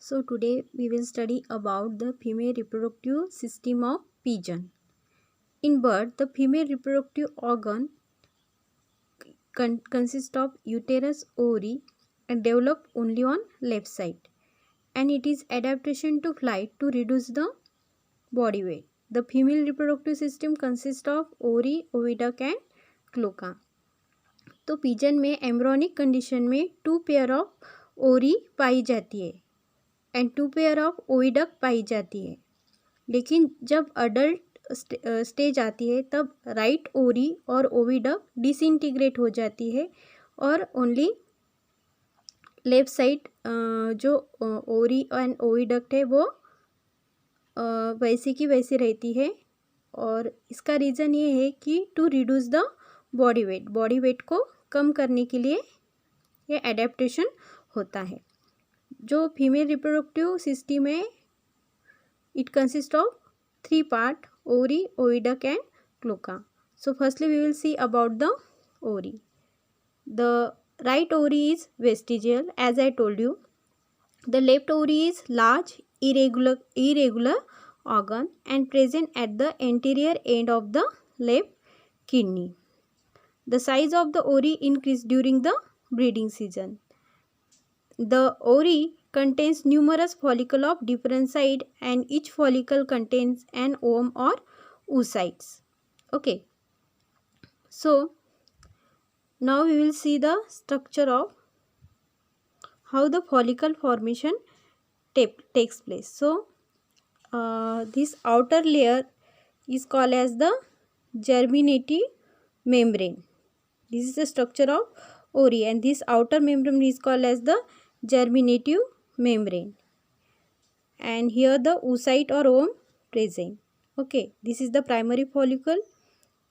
So today we will study about the female reproductive system of pigeon. In bird, the female reproductive organ consists of uterus, ovary and develop only on left side, and it is adaptation to flight to reduce the body weight. The female reproductive system consists of ovary, oviduct and cloaca. तो pigeon में embryonic condition में 2 pair of ओरी पाई जाती है and 2 pair of oviduct पाई जाती है, लेकिन जब अडल्ट स्टेज आती है तब राइट ओरी और ओविडक्ट डिसइंटीग्रेट हो जाती है और ओनली लेफ्ट साइड जो ओरी एंड ओविडक्ट है वो वैसे की वैसी रहती है। और इसका रीज़न ये है कि to reduce the body weight को कम करने के लिए ये एडेप्टेशन होता है। जो फीमेल रिप्रोडक्टिव सिस्टम है it consist of 3 part, ovary, oviduct and cloaca. So firstly we will see about the ovary. The right ovary is vestigial as I told you. The left ovary is large irregular organ and present at the anterior end of the left kidney. The size of the ovary increase during the breeding season. The ovary contains numerous follicles of different size and each follicle contains an ovum or oocytes. Okay. So now we will see the structure of how the follicle formation takes place. So this outer layer is called as the germinative membrane. This is the structure of ovary and this outer membrane is called as the germinative membrane, and here the oocyte or ovum present. Okay, this is the primary follicle,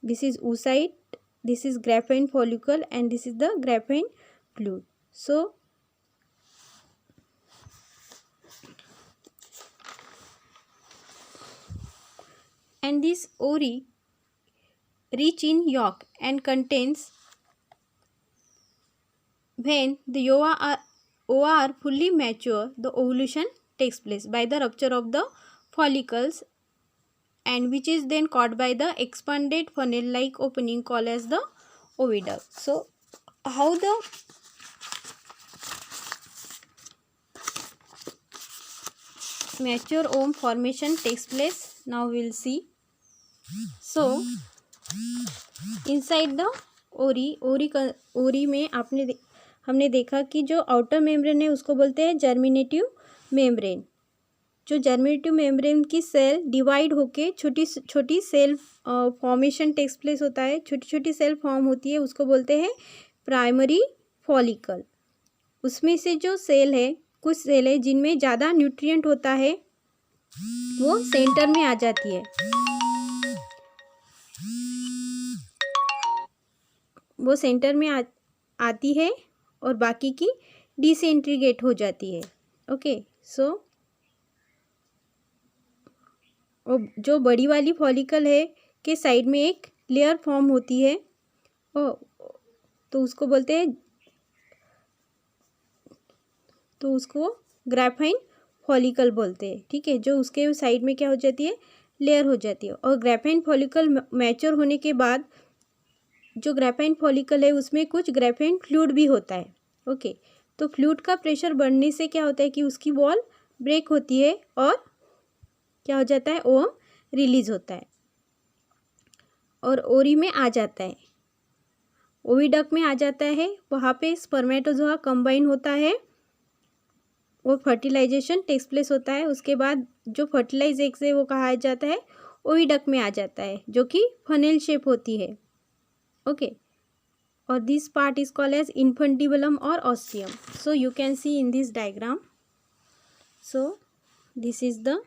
this is oocyte, this is graphene follicle and this is the graphene fluid. So and this ovary rich in yolk and contains, when the ova are fully mature, the ovulation takes place by the rupture of the follicles, and which is then caught by the expanded funnel like opening called as the oviduct. So how the mature ovum formation takes place, now we will see. So inside the ओरी में हमने देखा कि जो outer membrane है उसको बोलते हैं जर्मिनेटिव मेम्ब्रेन. जो जर्मिनेटिव मेम्ब्रेन की सेल डिवाइड होके छोटी छोटी सेल फॉर्मेशन टेक्स प्लेस होता है, छोटी छोटी सेल फॉर्म होती है, उसको बोलते हैं प्राइमरी फॉलिकल. उसमें से जो सेल है, कुछ सेल है जिनमें ज़्यादा न्यूट्रिएंट होता है वो सेंटर में आ जाती है, वो सेंटर में आती है और बाकी की डिसइंटीग्रेट हो जाती है. ओके. सो जो बड़ी वाली फॉलिकल है के साइड में एक लेयर फॉर्म होती है तो उसको बोलते हैं, तो उसको ग्राफाइन फॉलिकल बोलते हैं. ठीक है. जो उसके साइड में क्या हो जाती है, लेयर हो जाती है. और ग्राफाइन फॉलिकल मैच्योर होने के बाद जो ग्राफाइन फॉलिकल है उसमें कुछ ग्राफाइन फ्लूइड भी होता है. ओके. तो फ्लूइड का प्रेशर बढ़ने से क्या होता है कि उसकी वॉल ब्रेक होती है और क्या हो जाता है, ओवम रिलीज होता है और ओरी में आ जाता है, ओविडक्ट में आ जाता है. वहाँ पे स्पर्मेटोजोआ कंबाइन होता है और फर्टिलाइजेशन टेक्स प्लेस होता है. उसके बाद जो फर्टिलाइज एग्स है वो कहा जाता है ओविडक्ट में आ जाता है, जो कि फनेल शेप होती है. ओके. और this part is called as infundibulum और ostium. So you can see in this diagram. So this is the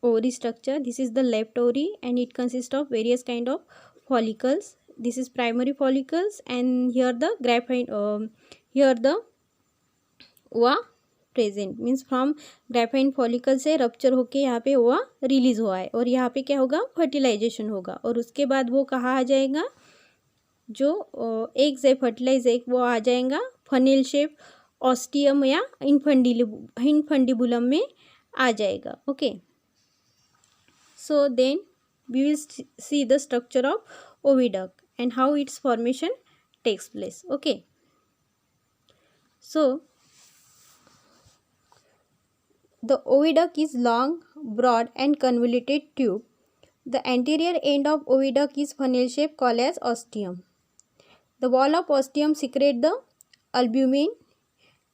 ovary structure. This is the left ovary and it consists of various kind of follicles. This is primary follicles and here the graphene here the ova present, means from graphene follicle से rupture होके यहाँ पे ओवा release हुआ है और यहाँ पे क्या होगा, फर्टिलाइजेशन होगा और उसके बाद वो कहाँ आ जाएगा, जो एग्स है फर्टिलाइज एग वो आ जाएगा फनेल शेप ऑस्टियम या इनफंडिबुलम में आ जाएगा. Okay, so then we will see the structure of oviduct and how its formation takes place. Okay, so the oviduct is long, broad and convoluted tube. The anterior end of oviduct is funnel shape called as ostium. The wall of ostium secrete the albumin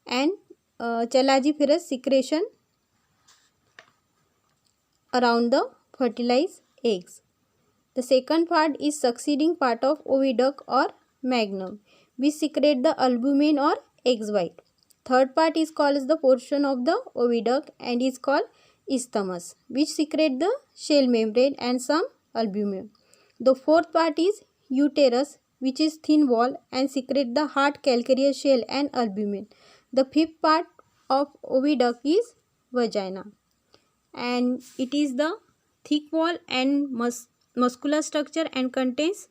and chalaziferous secretion around the fertilized eggs. The second part is succeeding part of oviduct or magnum, which secrete the albumin or eggs white. Third part is called as the portion of the oviduct and is called isthmus, which secrete the shell membrane and some albumin. The fourth part is uterus, which is thin wall and secrete the hard calcareous shell and albumin. The fifth part of oviduct is vagina, and it is the thick wall and muscular structure and contains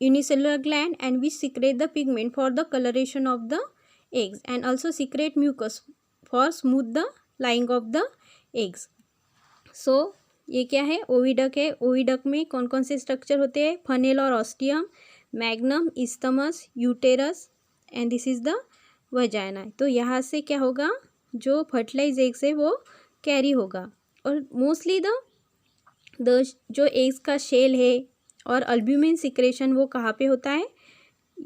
unicellular gland and which secrete the pigment for the coloration of the eggs and also secrete mucus for smooth the lining of the eggs. So ये क्या है, oviduct है. Oviduct में कौन कौन से structure होते हैं, फनेल और ostium, magnum, isthmus, uterus and this is the vagina. तो यहाँ से क्या होगा, जो फर्टिलाइज एग्स है वो कैरी होगा. और मोस्टली जो एग्स का शेल है और अल्ब्यूमिन सिक्रेशन वो कहाँ पे होता है,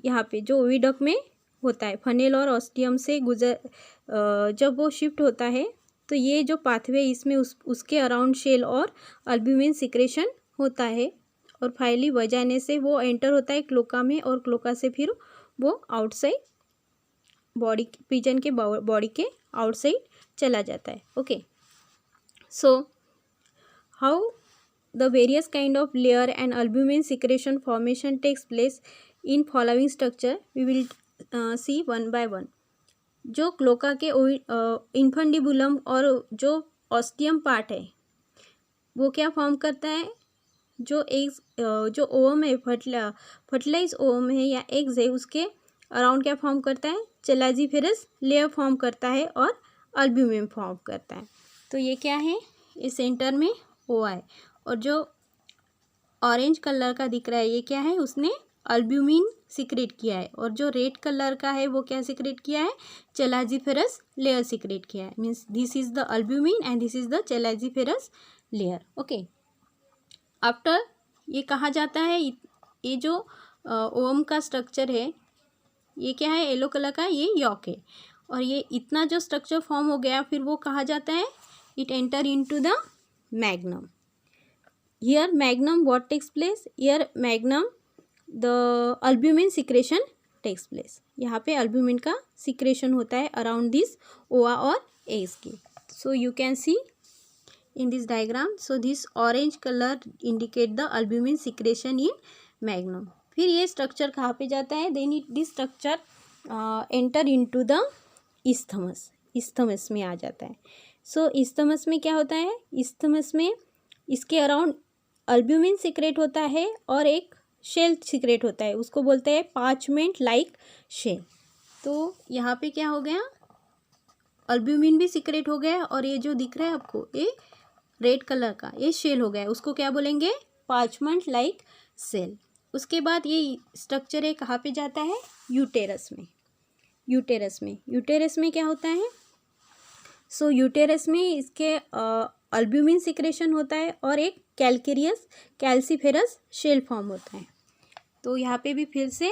यहाँ पे जो ओविडक्ट में होता है. फनेल और ऑस्टियम से जब वो शिफ्ट होता है तो ये जो पाथवे इसमें उसके अराउंड शेल और अल्ब्यूमिन सिक्रेशन होता है. और फाइनली वजाइना से वो एंटर होता है क्लोका में और क्लोका से फिर वो आउटसाइड बॉडी, पिजन के बॉडी के आउटसाइड चला जाता है. Okay, so how the various kind of layer and albumin secretion formation takes place in following structure we will see one by one. जो क्लोका के इन्फंडिबुलम और जो ऑस्टियम पार्ट है वो क्या फॉर्म करता है, जो ओवम है, फर्टिलाइज ओवम है या एग्स है, उसके अराउंड क्या फॉर्म करता है, चलाजीफेरस लेयर फॉर्म करता है और अल्ब्यूमिन फॉर्म करता है. तो ये क्या है, इस सेंटर में ओ है और जो ऑरेंज कलर का दिख रहा है ये क्या है, उसने अल्ब्यूमिन सिक्रेट किया है. और जो रेड कलर का है वो क्या सिक्रेट किया है, चलाजीफेरस लेयर सिक्रेट किया है. Means this is the albumin and this is the chalaziferous layer. Okay, after ये कहा जाता है, ये जो ओवम का स्ट्रक्चर है ये क्या है, येलो कलर का, ये यॉक है. और ये इतना जो स्ट्रक्चर फॉर्म हो गया फिर वो कहा जाता है, it enter into the magnum. Here magnum what takes place? Here magnum the albumin secretion takes place. यहाँ पे albumin का secretion होता है around this ova और eggs के. So you can see in this diagram. So this orange color indicate the albumin secretion in magnum. फिर ये structure कहाँ पे जाता है? Then this structure enter into the isthmus. isthmus में आ जाता है. So isthmus में क्या होता है? isthmus में इसके अराउंड अल्ब्यूमिन सिक्रेट होता है और एक शेल सिक्रेट होता है, उसको बोलते हैं पार्चमेंट लाइक शेल. तो यहाँ पे क्या हो गया, अल्ब्यूमिन भी सिक्रेट हो गया और ये जो दिख रहा है आपको ये रेड कलर का ये शेल हो गया है, उसको क्या बोलेंगे, पार्चमेंट लाइक सेल. उसके बाद ये स्ट्रक्चर है कहाँ पे जाता है, यूटेरस में. यूटेरस में क्या होता है, सो यूटेरस में इसके अल्ब्यूमिन सिक्रेशन होता है और एक कैल्सीफेरस शेल फॉर्म होता है. तो यहाँ पे भी फिर से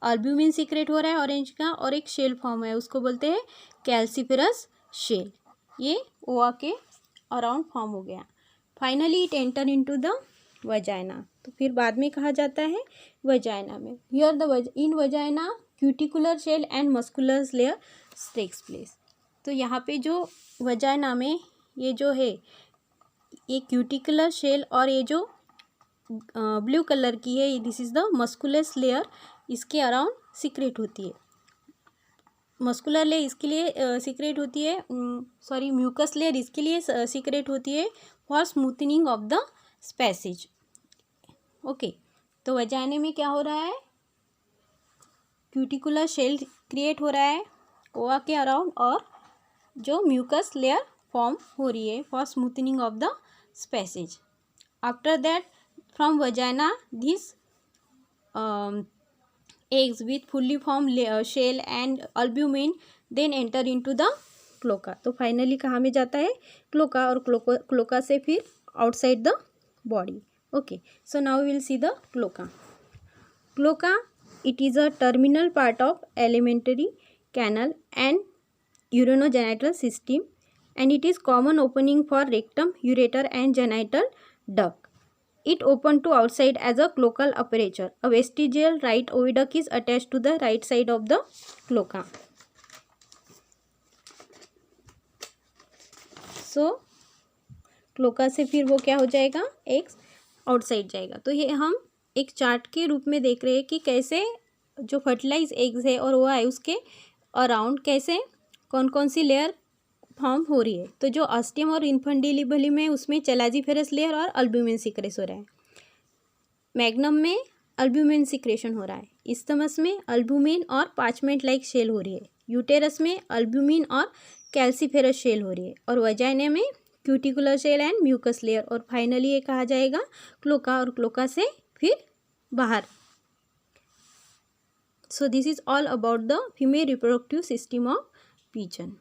अल्ब्यूमिन सिक्रेट हो रहा है ऑरेंज का और एक शेल फॉर्म है, उसको बोलते हैं कैल्सीफेरस शेल. ये ओवा के अराउंड फॉर्म हो गया. Finally it enter into the vagina. तो फिर बाद में कहा जाता है वजाइना में. Here in vagina cuticular shell and muscular layer takes place. तो यहाँ पे जो वजाइना में ये जो है ये क्यूटिकुलर शेल और ये जो ब्लू कलर की है this is the muscular layer, इसके अराउंड सिक्रेट होती है. मस्कुलर लेयर इसके लिए सिक्रेट होती है, सॉरी म्यूकस लेयर इसके लिए सिक्रेट होती है for smoothening of the passage. Okay, तो वजाइना में क्या हो रहा है, क्यूटिकुलर शेल क्रिएट हो रहा है ओवा के अराउंड और जो म्यूकस लेयर फॉर्म हो रही है for smoothening of the spaces. After that from vagina this eggs with fully formed shell and albumin then enter into the cloaca. तो फाइनली कहाँ में जाता है? क्लोका. और क्लोका से फिर outside the body. Okay, so now will see the cloaca. Cloaca, it is a terminal part of alimentary canal and urinogenital system, and it is common opening for rectum, ureter and genital duct. It open to outside as a cloacal aperture. A vestigial right oviduct is attached to the right side of the cloaca. So cloaca से फिर वो क्या हो जाएगा? एक outside जाएगा. तो ये हम एक चार्ट के रूप में देख रहे हैं कि कैसे जो फर्टिलाइज एग्स है और वो है उसके अराउंड कैसे कौन कौन सी लेयर फॉर्म हो रही है. तो जो ऑस्टियम और इन्फेंटिलिबली में उसमें चलाजीफेरस लेयर और अल्ब्यूमिन सीक्रेस हो रहा है. मैग्नम में अल्ब्यूमिन सीक्रेशन हो रहा है. इस्थमस में अल्ब्यूमिन और पार्चमेंट लाइक शेल हो रही है. यूटेरस में अल्ब्यूमिन और कैल्सीफेरस शेल हो रही है. और वजाइना में cuticular shell and mucus layer. और फाइनली ये कहा जाएगा क्लोका. और क्लोका से फिर बाहर. So this is all about the female reproductive system of pigeon.